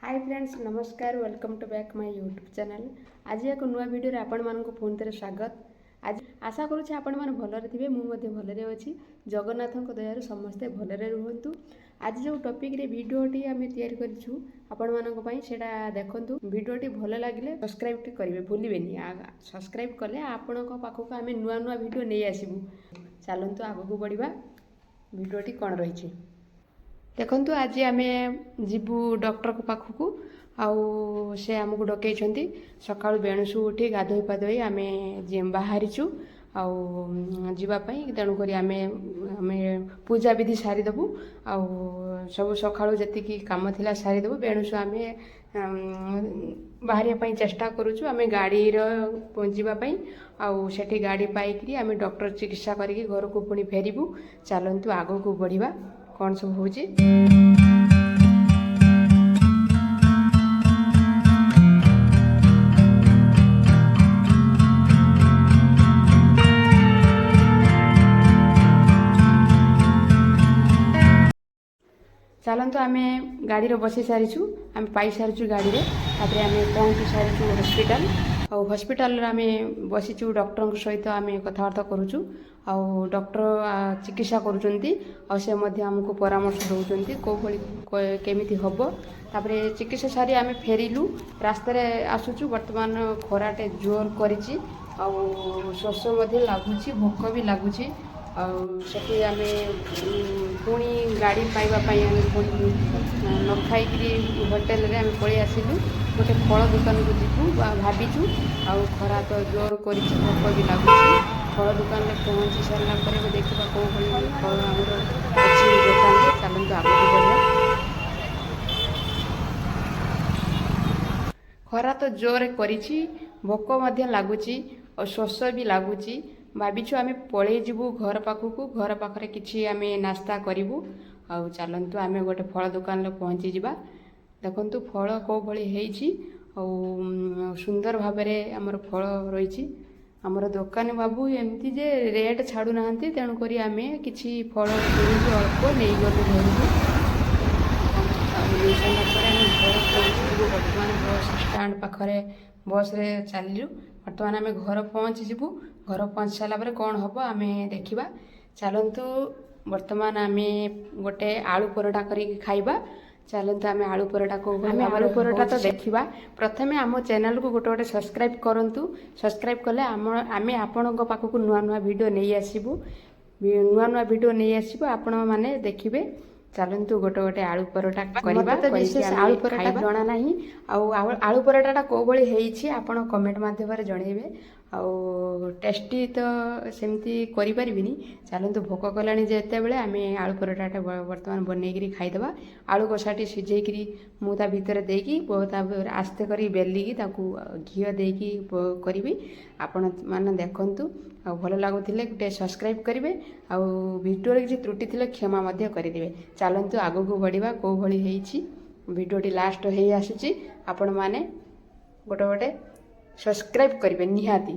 हाय friends नमस्कार welcome to back my YouTube channel. आज एक नुआ वीडियो आपण मानक पुणी थे स्वागत। आज आशा करुच्छे आपण मैंने भलरे थे मुझे भलरे अच्छी जगन्नाथ दयार समस्ते भलरे रुहतु। आज जो टॉपिक रे वीडियोटी आम तैयारी करूँ आपण मानक देखु वीडियोटी भल लगे सब्सक्राइब करेंगे भूलें। सब्सक्राइब कले आपण पाखक आम नुआ नुआ वीडियो नहीं आसबू। चलतु आगू बढ़ा वीडियोटी कौन रही देखु। आज आम जीवु डॉक्टर को पाखक आउ से आमको डकई सका बेणुसु उठी गाधोई पाधोई आम बाहरीचु आवाई तेणुक आम पूजा विधि सारीदेबू आउ सब सका जी कम थी सारीदेबू बेणुसु आम बाहर चेष्टा करुचु आम गाड़ी जावाई आठी गाड़ी पाई आम डॉक्टर चिकित्सा करके घर को पुणी फेरबू। चलतु आग को बढ़ा कौन सब हो चलतु आम गाड़ी बसी सारीचु आम पाई सारीचु गाड़ी में तापर आम पहुँची सारीचु हॉस्पिटल और हॉस्पिटल आम बसीचु डॉक्टर सहित आम कथबार्ता करुचु आउ डॉक्टर चिकित्सा करुँचे आमको परामर्श दौरान कौ भाई केमी हम तापर चिकित्सा सारी आम फेरिलु रास्तार आसुचु। बर्तमान खराटे जोर करिछि आउ श्वास लगुच भोक भी लगुच आठी आम पुणी गाड़ी पाइबापी आम पुणी न खाई होटेल रे आम पलि आसिलु। गोटे फल दुकान को जीवु भाविचु आउ खरा तो जोर कर भोक भी लगुच। फल दुकान में पहुँची सारा देखा कौ भाई फल आमर अच्छी दुकान। चलते आगे बढ़िया खरा तो जोर कर भोक लगुच और श्वास भी लगुच। भाविचु आम पलि जीवु घर पाखक घर पाखे किसी आम नास्ता करूँ आउ चलतु आम गोटे फल दुकान में पहुँची जा देखु फल कौ भाई सुंदर भाव आमर फल रही आमर दुकान बाबू एमती जे रेट छाड़ू ना तेणुक आम कि फल किणु अल्प नहीं गलु घर को बर्तमान बस स्टाण पाखे बस रे चलू। बर्तमान आम घर पहुँचीबू घर पहुँच सारापर कौन हम आम देखा। चलतु बर्तमान आम गोटे आलू परोटा करके खाइबा। चलते आम आलू परोटा को आलू परोटा तो देखा। प्रथमे आम चैनल को गोटे गोटे सब्सक्राइब करूँ। सब्सक्राइब कले आम आपण पाखक नुआ नुआ वीडियो नहीं आसबू नुआ नुआ वीडियो नहीं आसबू आपण मैंने देखिए। चलतु गोटे गोटे आलू परोटा करवा तो विशेष आलू परोटा जना ना आलू परोटा कौ भाई आपण कमेंट मध्यम जनइबे आउ टेस्टी तो सेमती करें। चलतु भोक कला जिते बड़े आम आलू परोटा बर्तमान बनईकरी खाईदे। आलू कषाटी सिझेकरी मुझा भितर देकी आस्ते कर बेलिकी घी देकी करी आपण मैंने देखु आ भल लगुले गोटे सब्सक्राइब करेंगे आउ वीडियो किसी त्रुटि थी क्षमा करदे। चलतु आग को बढ़ा कौ भाई वीडियोटी लास्ट हो आसूची आपण मैंने गोटे गोटे सब्सक्राइब करेंगे निहाती।